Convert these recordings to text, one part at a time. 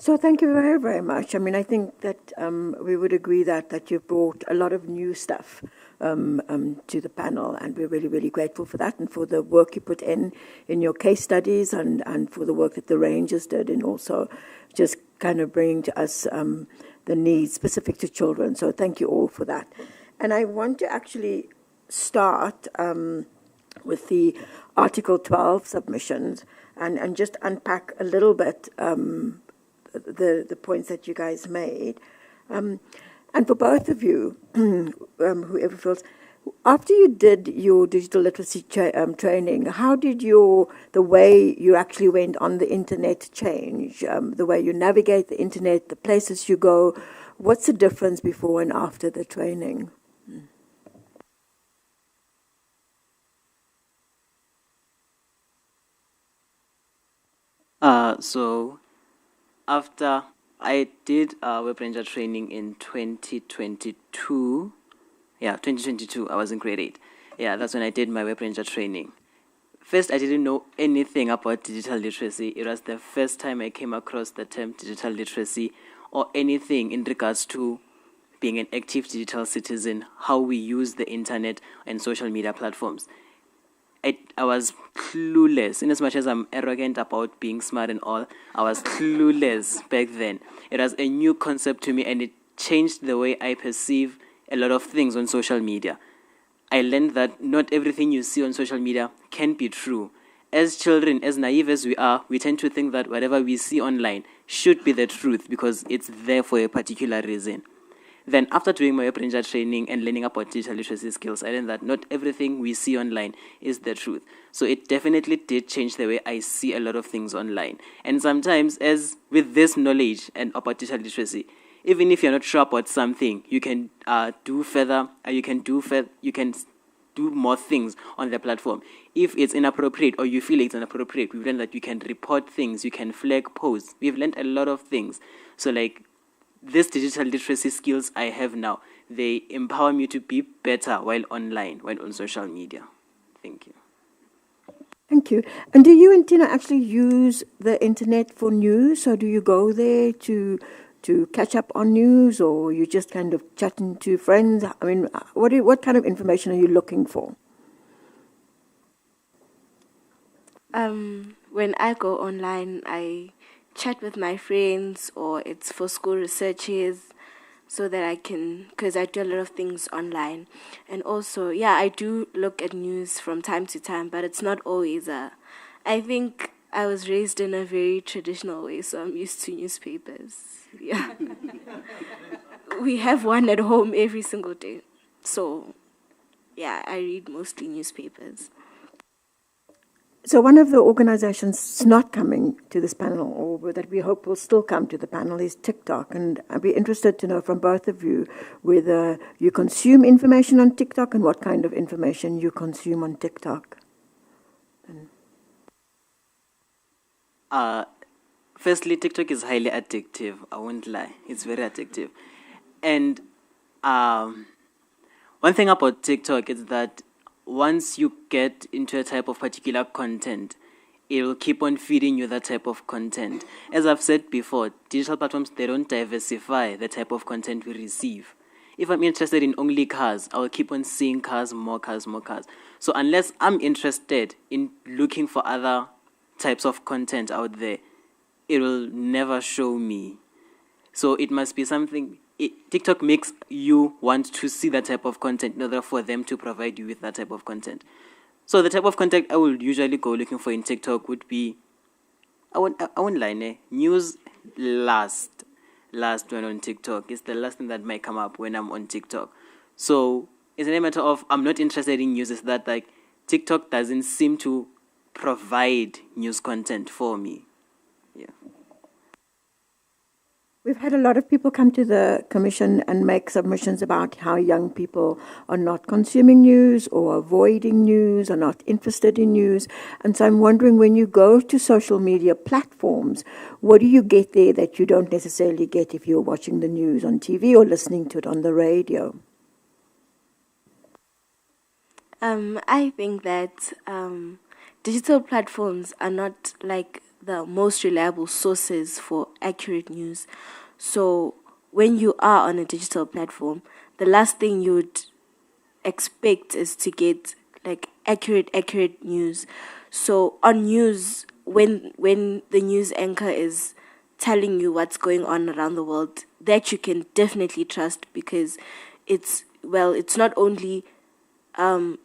So thank you very, very much. I mean, I think that we would agree that you've brought a lot of new stuff to the panel, and we're really, really grateful for that and for the work you put in your case studies and for the work that the Rangers did and also just kind of bringing to us the needs specific to children. So thank you all for that. And I want to actually start with the Article 12 submissions and just unpack a little bit the points that you guys made. And for both of you, whoever feels, after you did your digital literacy training, how did the way you actually went on the internet change? The way you navigate the internet, the places you go, what's the difference before and after the training? So after I did Web Ranger training in 2022, I was in grade 8. Yeah, that's when I did my Web Ranger training. First, I didn't know anything about digital literacy. It was the first time I came across the term digital literacy or anything in regards to being an active digital citizen, how we use the internet and social media platforms. I was clueless. In as much as I'm arrogant about being smart and all, I was clueless back then. It was a new concept to me, and it changed the way I perceive a lot of things on social media. I learned that not everything you see on social media can be true. As children, as naive as we are, we tend to think that whatever we see online should be the truth because it's there for a particular reason. Then after doing my Web Ranger training and learning about digital literacy skills, I learned that not everything we see online is the truth. So it definitely did change the way I see a lot of things online. And sometimes, as with this knowledge and about digital literacy, even if you're not sure about something, you can do more things on the platform. If it's inappropriate or you feel it's inappropriate, we've learned that you can report things, you can flag posts. We've learned a lot of things. So these digital literacy skills I have now, they empower me to be better while online, while on social media. Thank you. Thank you. And do you and Tina actually use the internet for news? So do you go there to catch up on news, or you just kind of chatting to friends? I mean, what kind of information are you looking for? When I go online, I chat with my friends, or it's for school researches, so that I can, because I do a lot of things online. And also, I do look at news from time to time, but it's not always I think I was raised in a very traditional way, so I'm used to newspapers. Yeah. We have one at home every single day. So, I read mostly newspapers. So one of the organizations not coming to this panel, or that we hope will still come to the panel, is TikTok. And I'd be interested to know from both of you whether you consume information on TikTok and what kind of information you consume on TikTok. Firstly, TikTok is highly addictive. I won't lie. It's very addictive. And one thing about TikTok is that once you get into a type of particular content, it will keep on feeding you that type of content. As I've said before, digital platforms, they don't diversify the type of content we receive. If I'm interested in only cars, I will keep on seeing cars, more cars, more cars. So unless I'm interested in looking for other types of content out there, it will never show me. So it must be something. TikTok makes you want to see that type of content in order for them to provide you with that type of content. So the type of content I will usually go looking for in TikTok would be, I won't lie, news last when on TikTok. It's the last thing that might come up when I'm on TikTok. So it's a matter of I'm not interested in news. It's that TikTok doesn't seem to provide news content for me. Yeah. We've had a lot of people come to the commission and make submissions about how young people are not consuming news or avoiding news or not interested in news. And so I'm wondering, when you go to social media platforms, what do you get there that you don't necessarily get if you're watching the news on TV or listening to it on the radio? I think that digital platforms are not like the most reliable sources for accurate news. So when you are on a digital platform, the last thing you would expect is to get like accurate news. So on news, when the news anchor is telling you what's going on around the world, that you can definitely trust, because it's not only ENCA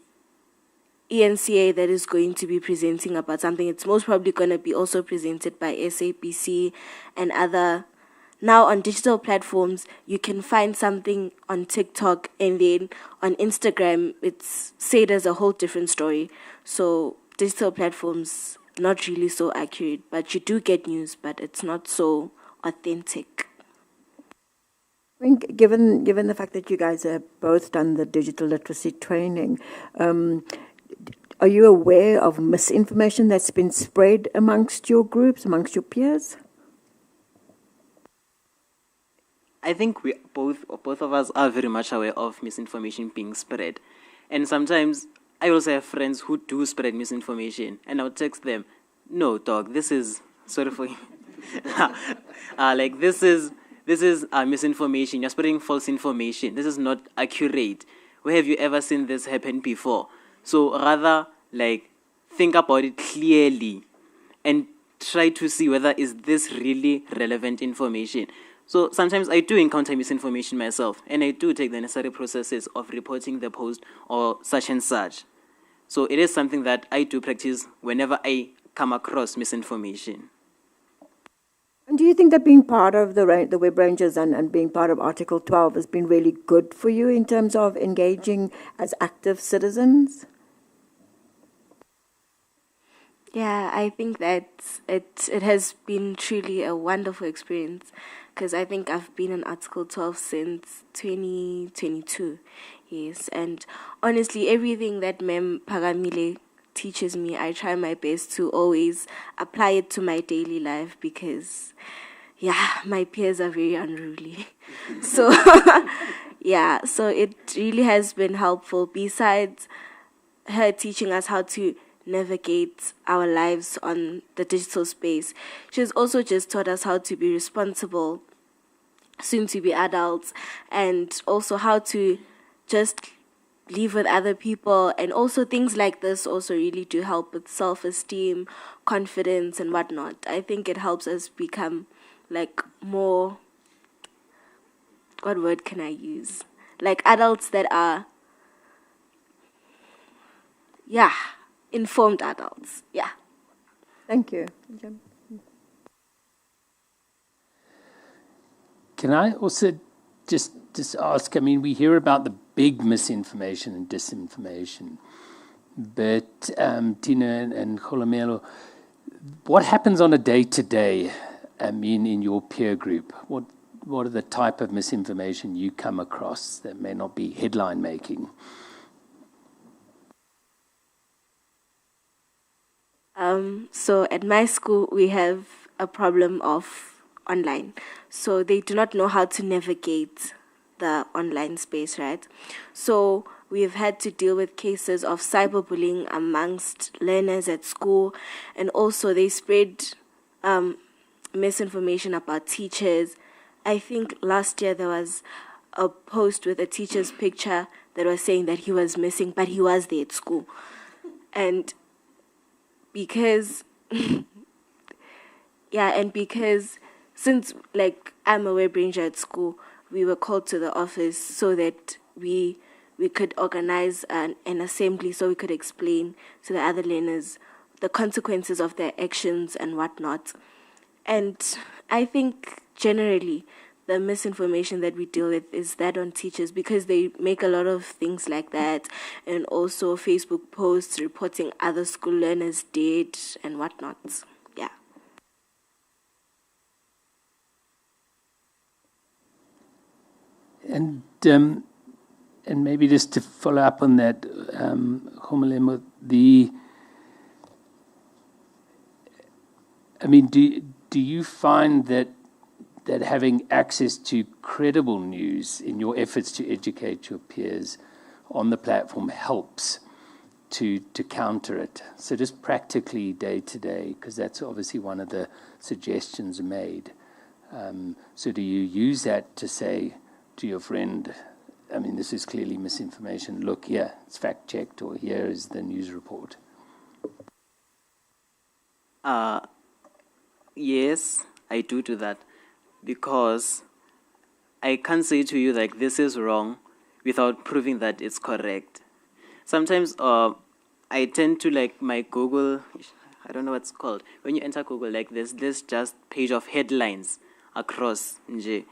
that is going to be presenting about something. It's most probably going to be also presented by SAPC and other. Now on digital platforms, you can find something on TikTok, and then on Instagram, it's said as a whole different story. So digital platforms, not really so accurate, but you do get news, but it's not so authentic. I think given the fact that you guys have both done the digital literacy training, are you aware of misinformation that's been spread amongst your groups, amongst your peers? I think both of us are very much aware of misinformation being spread. And sometimes I also have friends who do spread misinformation, and I'll text them, "No, dog, this is, sorry for like this is misinformation. You're spreading false information. This is not accurate. Where have you ever seen this happen before?" So rather, like, think about it clearly and try to see whether is this really relevant information. So sometimes I do encounter misinformation myself, and I do take the necessary processes of reporting the post or such and such. So it is something that I do practice whenever I come across misinformation. And do you think that being part of the Web Rangers and being part of Article 12 has been really good for you in terms of engaging as active citizens? Yeah, I think that it has been truly a wonderful experience, because I think I've been in Article 12 since 2022. Yes, and honestly, everything that Mem Pagamile teaches me, I try my best to always apply it to my daily life, because, yeah, my peers are very unruly. So, yeah, so it really has been helpful. Besides her teaching us how to navigate our lives on the digital space, she's also just taught us how to be responsible, soon to be adults, and also how to just live with other people. And also things like this also really do help with self-esteem, confidence, and whatnot. I think it helps us become like more, what word can I use? Like adults that are, yeah, informed adults. Yeah. Thank you. Can I also just ask, I mean, we hear about the big misinformation and disinformation, but Tina and Kholomelo, what happens on a day-to-day, I mean, in your peer group? What are the type of misinformation you come across that may not be headline-making? So at my school, we have a problem of online. So they do not know how to navigate the online space, right? So we've had to deal with cases of cyberbullying amongst learners at school, and also they spread misinformation about teachers. I think last year there was a post with a teacher's picture that was saying that he was missing, but he was there at school. And because since like I'm a web ranger at school, we were called to the office so that we could organize an assembly, so we could explain to the other learners the consequences of their actions and whatnot. And I think generally the misinformation that we deal with is that on teachers, because they make a lot of things like that, and also Facebook posts reporting other school learners dead and whatnot. Yeah. And maybe just to follow up on that, Kholomelo, do you find that having access to credible news in your efforts to educate your peers on the platform helps? to counter it? So just practically day to day, because that's obviously one of the suggestions made. So do you use that to say to your friend, I mean, this is clearly misinformation. Look, here, it's fact-checked, or here is the news report. Yes, I do that, because I can't say to you, like, this is wrong without proving that it's correct. Sometimes I tend to, like, my Google, I don't know what's called. When you enter Google, like, there's this just page of headlines across,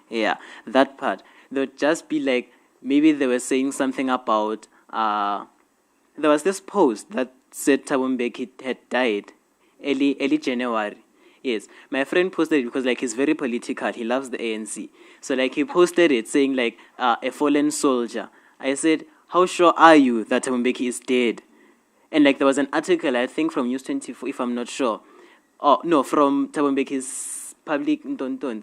yeah, that part. There'll just be, like, maybe they were saying something about, there was this post that said Thabo Mbeki had died early January. Yes, my friend posted it because, like, he's very political. He loves the ANC. So, like, he posted it saying, like, a fallen soldier. I said, how sure are you that Thabo Mbeki is dead? And, like, there was an article, I think, from News 24, if I'm not sure. Oh, no, from Thabo Mbeki's public,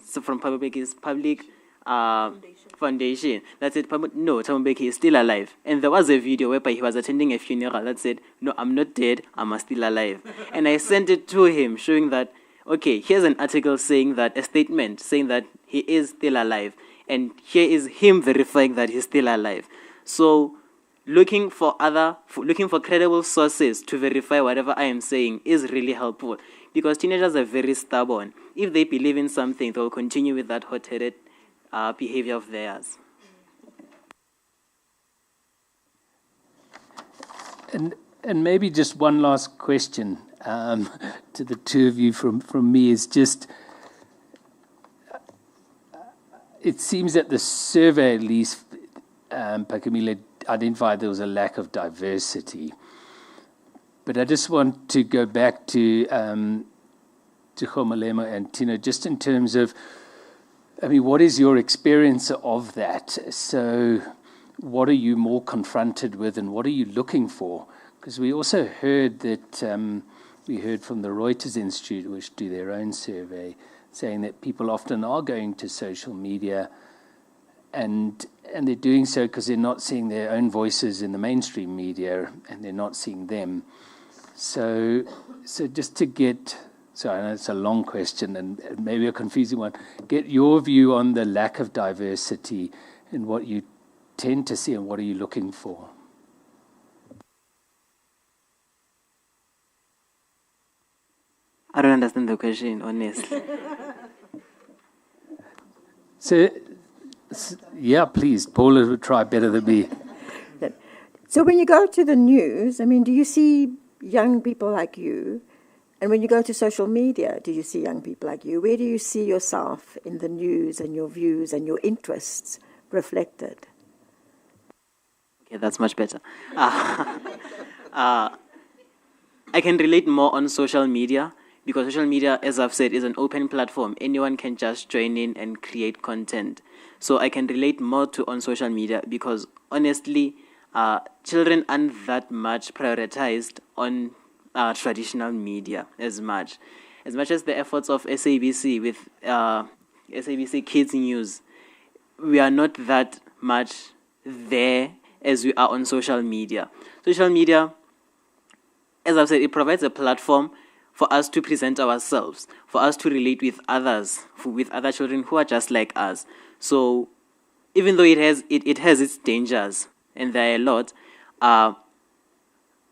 so from Thabo Mbeki's public foundation. That said, no, Thabo Mbeki is still alive. And there was a video whereby he was attending a funeral that said, no, I'm not dead, I'm still alive. And I sent it to him, showing that, okay, here's an article saying that, a statement saying that he is still alive. And here is him verifying that he's still alive. So looking for credible sources to verify whatever I am saying is really helpful, because teenagers are very stubborn. If they believe in something, they'll continue with that hot-headed behavior of theirs. And maybe just one last question to the two of you from me is just, it seems that the survey, at least, Pakamile, identified there was a lack of diversity. But I just want to go back to Kgomalemo and Tino, just in terms of, I mean, what is your experience of that? So what are you more confronted with, and what are you looking for? Because we also heard that, we heard from the Reuters Institute, which do their own survey, saying that people often are going to social media and they're doing so because they're not seeing their own voices in the mainstream media, and they're not seeing them. So just to get, so I know it's a long question and maybe a confusing one, get your view on the lack of diversity and what you tend to see and what are you looking for? I don't understand the question, honestly. So, yeah, please. Paula will try better than me. So when you go to the news, I mean, do you see young people like you? And when you go to social media, do you see young people like you? Where do you see yourself in the news and your views and your interests reflected? Okay, that's much better. I can relate more on social media, because social media, as I've said, is an open platform. Anyone can just join in and create content. So I can relate more to on social media, because honestly, children aren't that much prioritized on traditional media as much as the efforts of SABC with SABC Kids News. We are not that much there as we are on social media. Social media, as I've said, it provides a platform for us to present ourselves, for us to relate with others, with other children who are just like us. So even though it has its dangers, and there are a lot,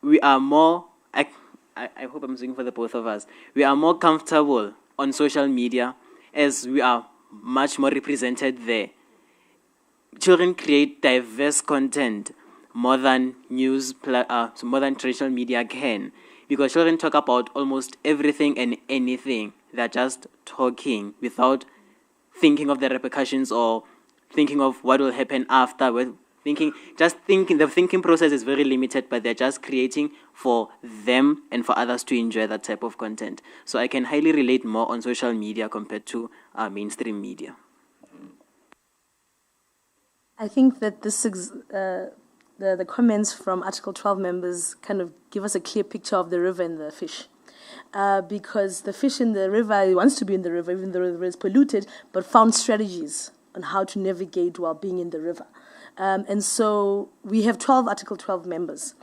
we are more, I hope I'm speaking for the both of us, we are more comfortable on social media as we are much more represented there. Children create diverse content more than more than traditional media can, because children talk about almost everything and anything. They're just talking without thinking of the repercussions or thinking of what will happen after. The thinking process is very limited, but they're just creating for them and for others to enjoy that type of content. So I can highly relate more on social media compared to mainstream media. I think that this is, the comments from Article 12 members kind of give us a clear picture of the river and the fish. Because the fish in the river wants to be in the river, even though the river is polluted, but found strategies on how to navigate while being in the river. And so we have Article 12 members.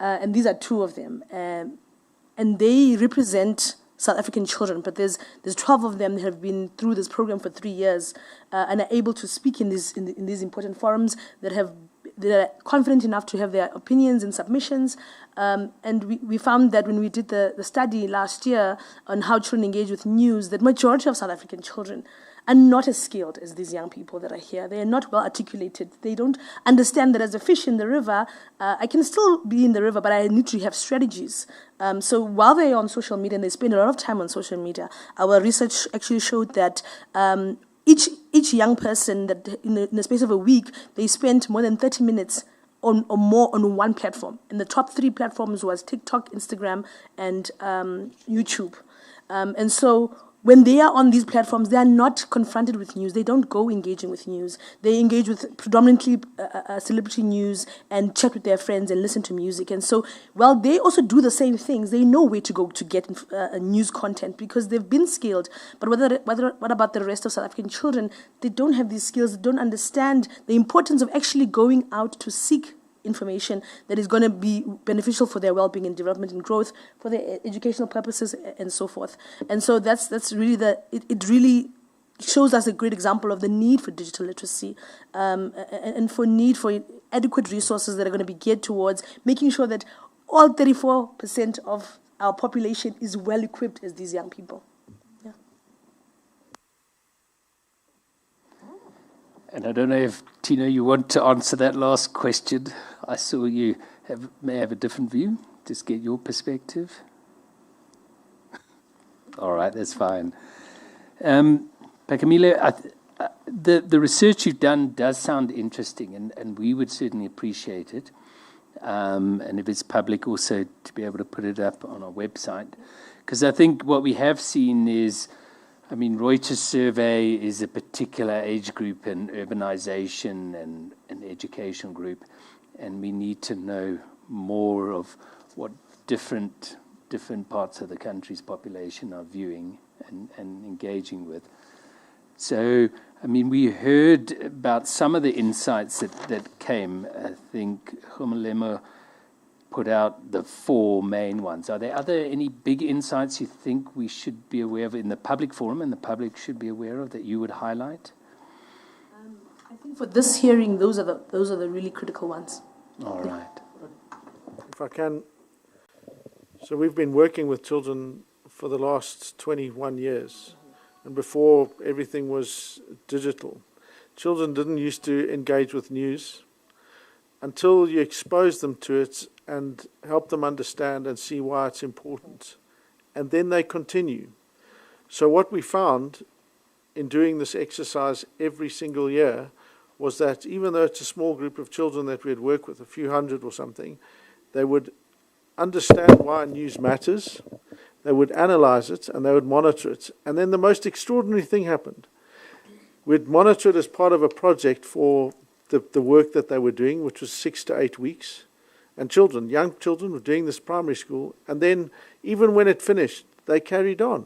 and these are two of them. And they represent South African children, but there's 12 of them that have been through this program for 3 years and are able to speak in these important forums, that are confident enough to have their opinions and submissions. And we found that when we did the study last year on how children engage with news, that majority of South African children are not as skilled as these young people that are here. They are not well articulated. They don't understand that as a fish in the river, I can still be in the river, but I need to have strategies. So while they're on social media, and they spend a lot of time on social media, our research actually showed that each young person, that in the space of a week, they spent more than 30 minutes or more on one platform. And the top 3 platforms was TikTok, Instagram, and YouTube. And so when they are on these platforms, they are not confronted with news. They don't go engaging with news. They engage with predominantly celebrity news and chat with their friends and listen to music. And so while they also do the same things, they know where to go to get news content because they've been skilled. But what about the rest of South African children? They don't have these skills. They don't understand the importance of actually going out to seek information that is going to be beneficial for their well-being and development and growth, for their educational purposes and so forth. And so that's really it really shows us a great example of the need for digital literacy and for need for adequate resources that are going to be geared towards making sure that all 34% of our population is well equipped as these young people. Yeah. And I don't know if, Tina, you want to answer that last question. I saw you may have a different view. Just get your perspective. All right, that's fine. Phakamile, the research you've done does sound interesting, and we would certainly appreciate it. And if it's public, also to be able to put it up on our website. Because I think what we have seen is, I mean, Reuters survey is a particular age group and urbanization and an education group, and we need to know more of what different parts of the country's population are viewing and engaging with. So, I mean, we heard about some of the insights that came. I think Kgomolewa put out the 4 main ones. Are there any big insights you think we should be aware of in the public forum and the public should be aware of that you would highlight? I think for this hearing, those are the really critical ones. All right. If I can, so we've been working with children for the last 21 years, and before everything was digital. Children didn't used to engage with news until you expose them to it and help them understand and see why it's important. And then they continue. So what we found in doing this exercise every single year was that even though it's a small group of children that we'd work with, a few hundred or something, they would understand why news matters, they would analyze it, and they would monitor it. And then the most extraordinary thing happened. We'd monitor it as part of a project for the work that they were doing, which was 6 to 8 weeks. And young children were doing this primary school. And then even when it finished, they carried on.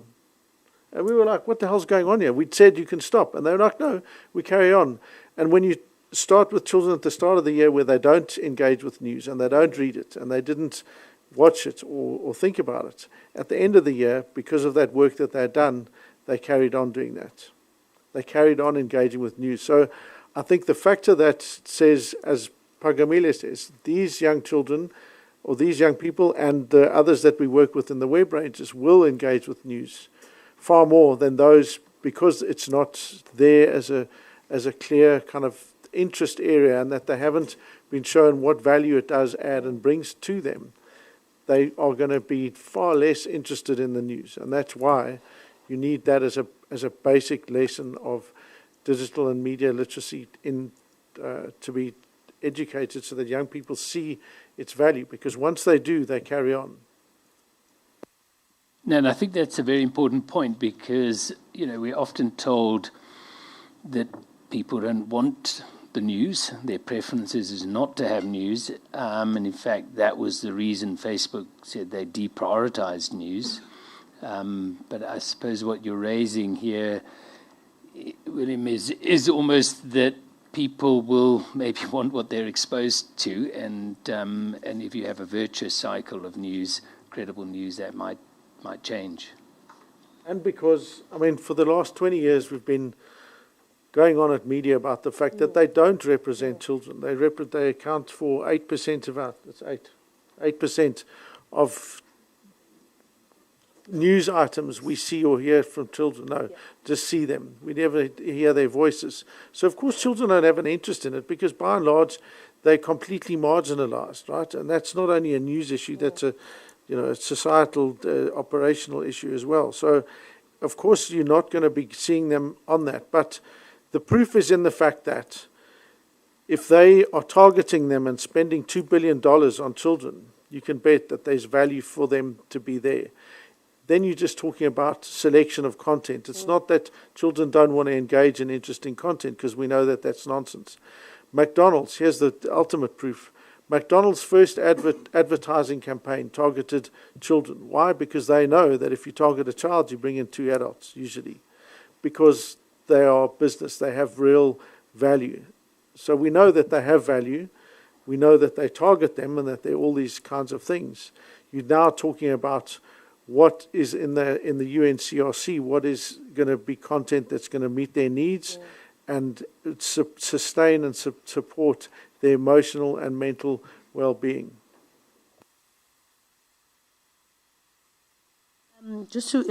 And we were like, what the hell's going on here? We'd said you can stop. And they were like, no, we carry on. And when you start with children at the start of the year where they don't engage with news and they don't read it and they didn't watch it or think about it, at the end of the year, because of that work that they had done, they carried on doing that. They carried on engaging with news. So I think the factor that says, as Phakamile says, these young children or these young people and the others that we work with in the web ranges will engage with news far more than those, because it's not there as a clear kind of interest area and that they haven't been shown what value it does add and brings to them. They are going to be far less interested in the news, and that's why you need that as a basic lesson of digital and media literacy to be educated so that young people see its value, because once they do, they carry on. No, and I think that's a very important point, because, you know, we're often told that people don't want the news. Their preferences is not to have news. And in fact, that was the reason Facebook said they deprioritized news. But I suppose what you're raising here, William, is almost that people will maybe want what they're exposed to, and if you have a virtuous cycle of news, credible news, that might change. And because, I mean, for the last 20 years, we've been going on at media about the fact that they don't represent children. They account for 8% of our, that's 8% of news items we see or hear from children. No, just see them. We never hear their voices. So, of course, children don't have an interest in it because, by and large, they're completely marginalized, right? And that's not only a news issue, that's a societal, operational issue as well. So, of course, you're not going to be seeing them on that. But the proof is in the fact that if they are targeting them and spending $2 billion on children, you can bet that there's value for them to be there. Then you're just talking about selection of content. It's not that children don't want to engage in interesting content, because we know that that's nonsense. McDonald's, here's the ultimate proof. McDonald's first advertising campaign targeted children. Why? Because they know that if you target a child, you bring in 2 adults, usually. Because they are business, they have real value. So we know that they have value. We know that they target them and that they're all these kinds of things. You're now talking about what is in the UNCRC, what is going to be content that's going to meet their needs and sustain and support their emotional and mental well-being. Just to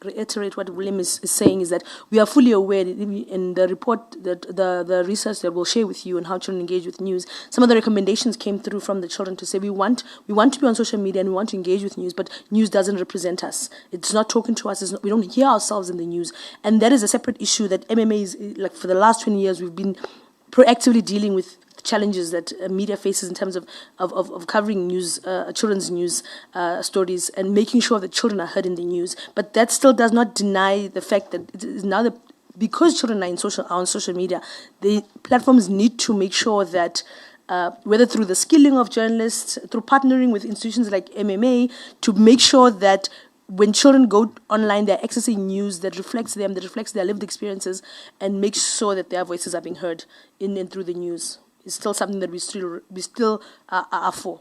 reiterate what William is saying, is that we are fully aware that in the report, that the research that we'll share with you on how children engage with news, some of the recommendations came through from the children to say we want to be on social media and we want to engage with news, but news doesn't represent us. It's not talking to us. We don't hear ourselves in the news. And that is a separate issue that MMA is, like, for the last 20 years, we've been proactively dealing with challenges that media faces in terms of covering news, children's news stories, and making sure that children are heard in the news. But that still does not deny the fact that it is now because children are on social media, the platforms need to make sure that whether through the skilling of journalists, through partnering with institutions like MMA, to make sure that when children go online, they're accessing news that reflects them, that reflects their lived experiences, and make sure that their voices are being heard in and through the news. It's still something that we still are for.